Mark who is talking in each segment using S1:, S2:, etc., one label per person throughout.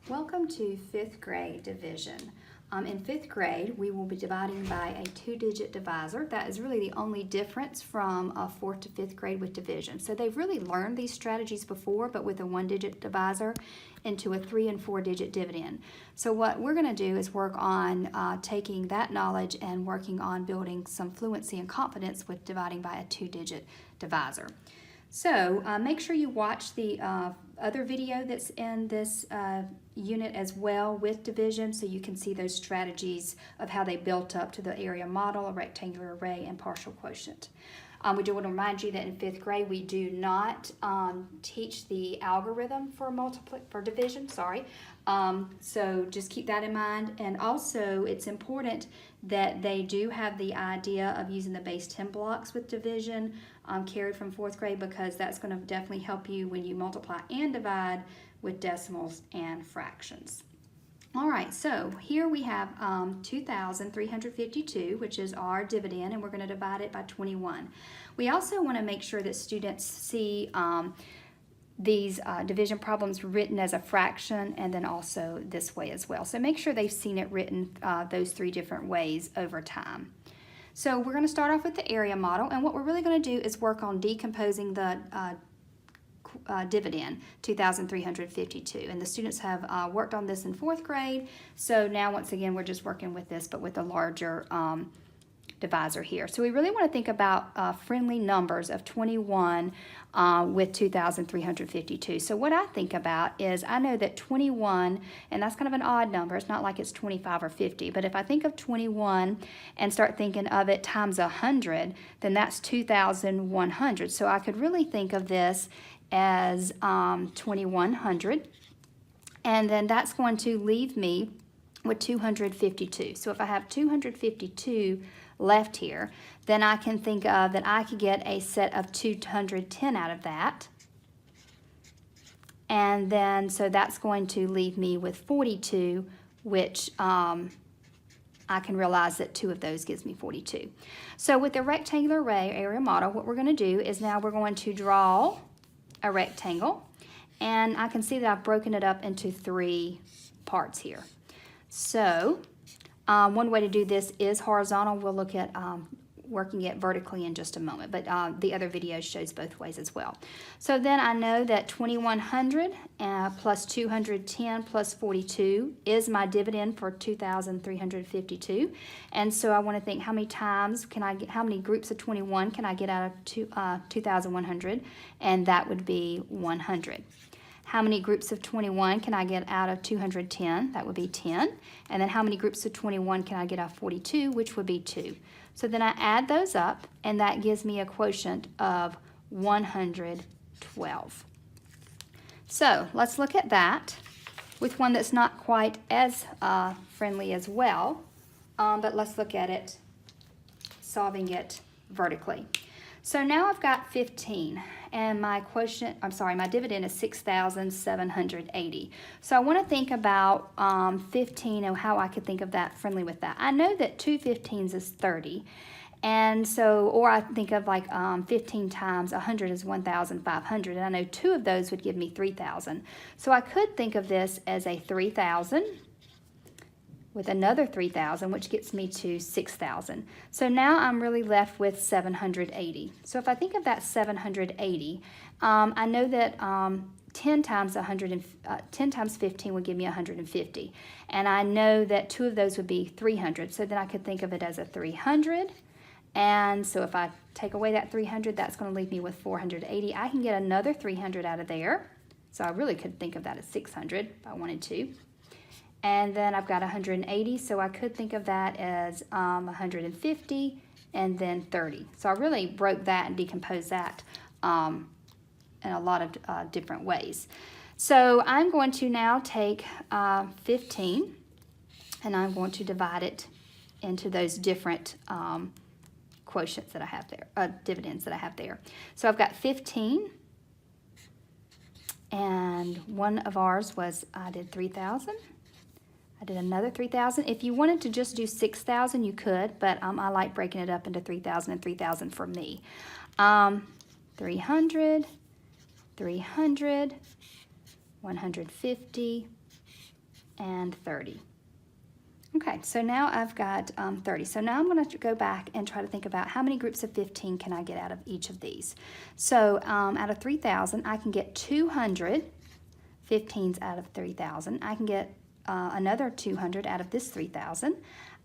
S1: Welcome to 5th grade division. In 5th grade, we will be dividing by a 2-digit divisor. That is really the only difference from 4th to 5th grade with division. So they've really learned these strategies before, but with a 1-digit divisor into a 3- and 4-digit dividend. So what we're going to do is work on taking that knowledge and working on building some fluency and confidence with dividing by a 2-digit divisor. So make sure you watch the other video that's in this unit as well with division, so you can see those strategies of how they built up to the area model, a rectangular array, and partial quotient. We do want to remind you that in 5th grade we do not teach the algorithm for division. So just keep that in mind. And also it's important that they do have the idea of using the base 10 blocks with division carried from 4th grade, because that's going to definitely help you when you multiply and divide with decimals and fractions. All right, so here we have 2,352, which is our dividend, and we're going to divide it by 21. We also want to make sure that students see these division problems written as a fraction, and then also this way as well. So make sure they've seen it written those 3 different ways over time. So we're going to start off with the area model, and what we're really going to do is work on decomposing the dividend, 2,352, and the students have worked on this in 4th grade. So now once again we're just working with this, but with a larger divisor here. So we really want to think about friendly numbers of 21 with 2,352. So what I think about is, I know that 21, and that's kind of an odd number, it's not like it's 25 or 50, but if I think of 21 and start thinking of it times 100, then that's 2,100. So I could really think of this as 2,100, and then that's going to leave me with 252. So if I have 252 left here, then I can think of that I could get a set of 210 out of that, and then so that's going to leave me with 42, which I can realize that 2 of those gives me 42. So with the rectangular array area model, what we're going to do is now we're going to draw a rectangle, and I can see that I've broken it up into 3 parts here. So one way to do this is horizontal. We'll look at working it vertically in just a moment, but the other video shows both ways as well. So then I know that 2,100 plus 210 plus 42 is my dividend for 2,352, and so I want to think, how many times can I get, how many groups of 21 can I get out of 2,100, and that would be 100. How many groups of 21 can I get out of 210? That would be 10. And then how many groups of 21 can I get out of 42, which would be 2. So then I add those up, and that gives me a quotient of 112. So let's look at that with one that's not quite as friendly as well, but let's look at it, solving it vertically. So now I've got 15, and my quotient, my dividend is 6,780. So I want to think about 15 and how I could think of that friendly with that. I know that 2 15s is 30, and so, or I think of like 15 times 100 is 1,500, and I know 2 of those would give me 3,000. So I could think of this as a 3,000 with another 3,000, which gets me to 6,000. So now I'm really left with 780. So if I think of that 780, I know that 10 times 15 would give me 150. And I know that 2 of those would be 300. So then I could think of it as a 300. And so if I take away that 300, that's going to leave me with 480. I can get another 300 out of there. So I really could think of that as 600 if I wanted to. And then I've got 180, so I could think of that as 150 and then 30. So I really broke that and decomposed that in a lot of different ways. So I'm going to now take 15, and I'm going to divide it into those different quotients that I have there, dividends that I have there. So I've got 15, and one of ours was, I did 3,000. I did another 3,000. If you wanted to just do 6,000, you could, but I like breaking it up into 3,000 and 3,000 for me. 300, 300, 150, and 30. Okay, so now I've got 30. So now I'm going to go back and try to think about how many groups of 15 can I get out of each of these. So out of 3,000, I can get 200 15s out of 3,000. I can get another 200 out of this 3,000.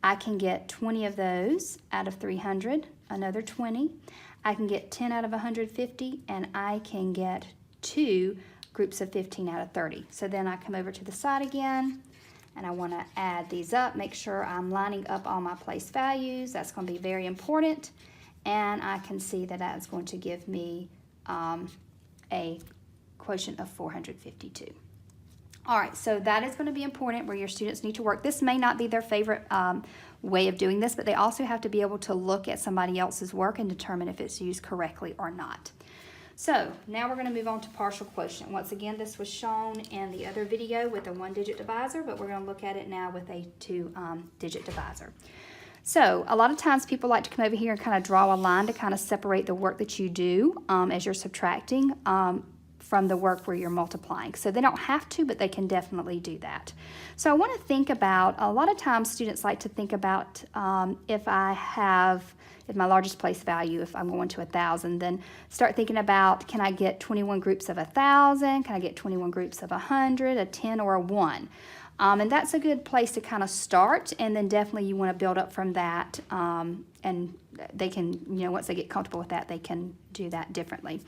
S1: I can get 20 of those out of 300, another 20. I can get 10 out of 150, and I can get 2 groups of 15 out of 30. So then I come over to the side again, and I want to add these up, make sure I'm lining up all my place values. That's going to be very important. And I can see that that's going to give me a quotient of 452. All right, so that is going to be important where your students need to work. This may not be their favorite way of doing this, but they also have to be able to look at somebody else's work and determine if it's used correctly or not. So now we're going to move on to partial quotient. Once again, this was shown in the other video with a 1-digit divisor, but we're going to look at it now with a 2-digit divisor. So a lot of times people like to come over here and kind of draw a line to kind of separate the work that you do as you're subtracting from the work where you're multiplying. So they don't have to, but they can definitely do that. So I want to think about, a lot of times students like to think about if my largest place value, if I'm going to 1,000, then start thinking about, can I get 21 groups of 1,000? Can I get 21 groups of 100, a 10, or a 1? And that's a good place to kind of start, and then definitely you want to build up from that, and they can, once they get comfortable with that, they can do that differently.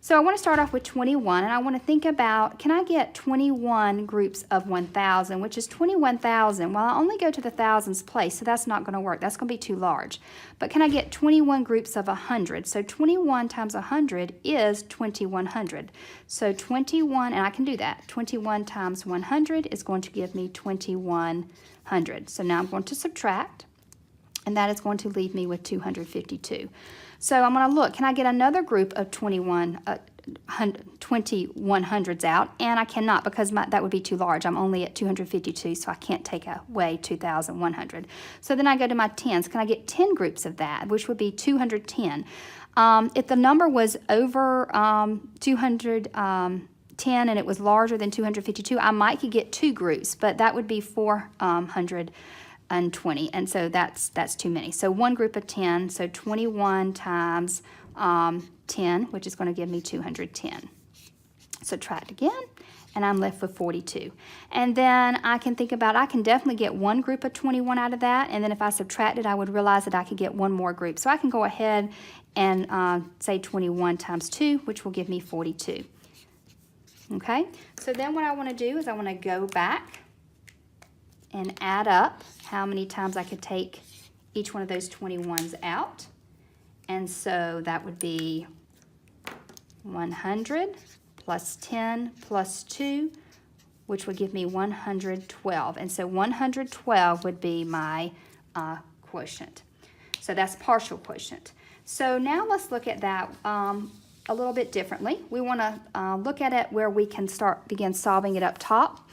S1: So I want to start off with 21, and I want to think about, can I get 21 groups of 1,000, which is 21,000? Well, I only go to the thousands place, so that's not going to work. That's going to be too large. But can I get 21 groups of 100? So 21 times 100 is 2,100. So 21, and I can do that. 21 times 100 is going to give me 2,100. So now I'm going to subtract, and that is going to leave me with 252. So I'm going to look, can I get another group of 2,100s out? And I cannot, because that would be too large. I'm only at 252, so I can't take away 2,100. So then I go to my 10s. Can I get 10 groups of that, which would be 210? If the number was over 210 and it was larger than 252, I might could get 2 groups, but that would be 420, and so that's too many. So 1 group of 10, so 21 times 10, which is going to give me 210. Subtract again, and I'm left with 42. And then I can think about, I can definitely get 1 group of 21 out of that, and then if I subtracted, I would realize that I could get 1 more group. So I can go ahead and say 21 times 2, which will give me 42. Okay, so then what I want to do is I want to go back and add up how many times I could take each one of those 21s out. And so that would be 100 plus 10 plus 2, which would give me 112. And so 112 would be my quotient. So that's partial quotient. So now let's look at that a little bit differently. We want to look at it where we can begin solving it up top.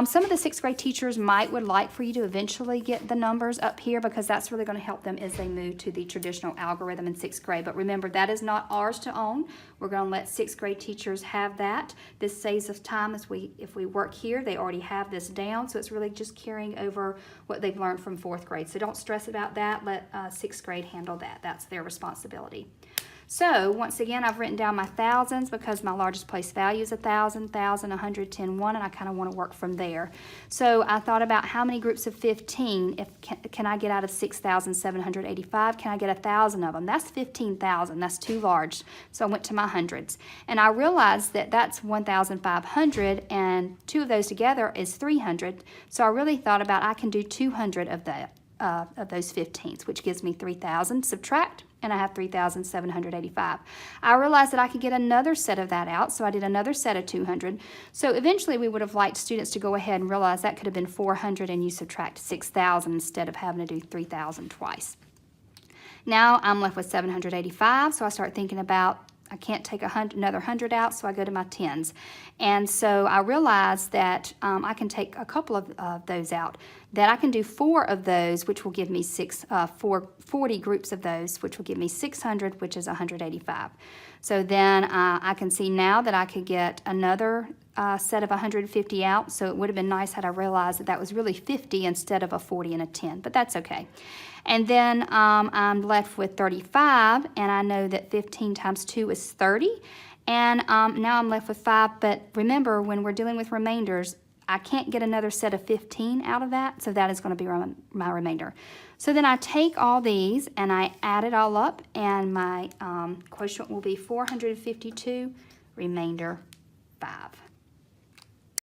S1: Some of the 6th grade teachers would like for you to eventually get the numbers up here, because that's really going to help them as they move to the traditional algorithm in 6th grade. But remember, that is not ours to own. We're going to let 6th grade teachers have that. This saves us time if we work here. They already have this down, so it's really just carrying over what they've learned from 4th grade. So don't stress about that. Let 6th grade handle that. That's their responsibility. So once again, I've written down my thousands because my largest place value is 1,000, 1,000, 100, 10, 1, and I kind of want to work from there. So I thought about how many groups of 15 can I get out of 6,785? Can I get 1,000 of them? That's 15,000. That's too large. So I went to my hundreds, and I realized that that's 1,500, and 2 of those together is 300. So I really thought about, I can do 200 of that. Of those 15s, which gives me 3,000. Subtract, and I have 3,785. I realized that I could get another set of that out, so I did another set of 200. So eventually we would have liked students to go ahead and realize that could have been 400, and you subtract 6,000 instead of having to do 3,000 twice. Now I'm left with 785, so I start thinking about, I can't take another 100 out, so I go to my 10s. And so I realized that I can take a couple of those out, that I can do 4 of those, which will give me 40 groups of those, which will give me 600, which is 185. So then I can see now that I could get another set of 150 out, so it would have been nice had I realized that that was really 50 instead of a 40 and a 10, but that's okay. And then I'm left with 35, and I know that 15 times 2 is 30, and now I'm left with 5, but remember, when we're dealing with remainders, I can't get another set of 15 out of that, so that is going to be my remainder. So then I take all these and I add it all up, and my quotient will be 452, remainder 5.